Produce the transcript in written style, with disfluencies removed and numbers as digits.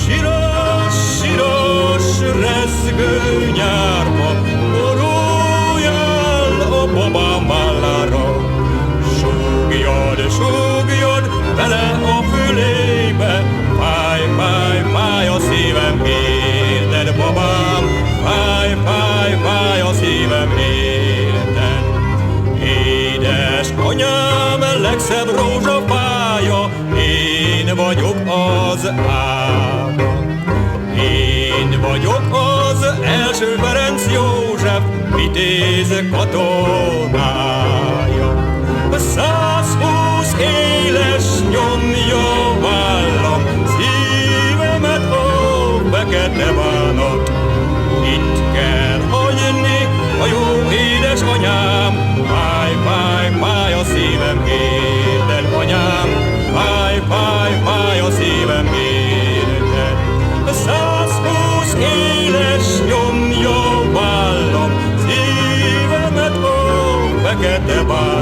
Siras, siras, rezgő nyárba, borulj el a babamallára. Súgjad bele a fülébe, fáj, fáj, fáj a szívem, érted, babám, fáj, fáj, fáj a szívem, érted. Édes anyám, legszebb rózsafája, én vagyok az ága. Én vagyok az első Ferenc József, vitéz katonája. 120 éles nyomja vállam, szívemet a fekete bánat. Itt kell hagyni a jó édes anyám, fáj, fáj, fáj a szívem, érted, anyám, fáj, fáj, fáj a szívem, érted. 120 éles nyomja vállam, szívemet a fekete bánat.